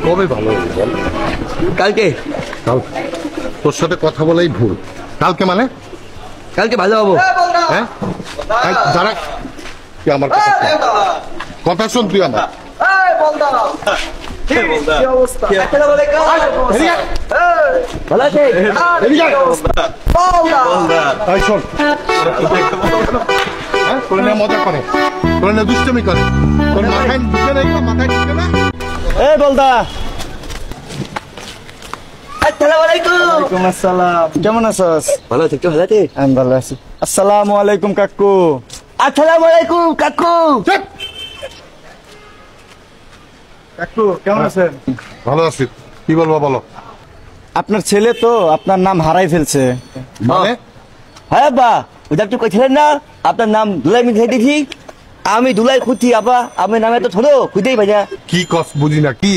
কবে ভালো হবে বল? কালকে। কাল? তোর সাথে কথা বলাই ভুল। কালকে মানে? কালকে ভালো হবো। হ্যাঁ যারা তুই আমার কথা শোন, তুই আমার ভালো আছে? শোন, তোর নিয়ে মজা করে, তোর নিয়ে দুষ্টমি করে, তোর মাথায় ঢুকে নেই, মাথায় ঢুকে না। এই বলদা। আসসালামু আলাইকুম। ওয়ালাইকুম আসসালাম। কেমন আছস? ভালো আছি, একটু ভালো আছে? আমি ভালো আছি। আসসালামু আলাইকুম কাকু। আসসালামু আলাইকুম কাকু। কাকু কেমন আছেন? ভালো আছি। কি বলবো বলো? আপনার ছেলে তো আপনার নাম হারাই ফেলছে। মানে? হ্যাঁ বা ওটা একটু কইছিলেন না আপনার নাম দুলাই মিঠে দিছি, আমি দুলাই খুঁজছি আবা, আমার নামে তো ছোট খুঁজেই ভাইয়া। কি কস বুঝি না কি?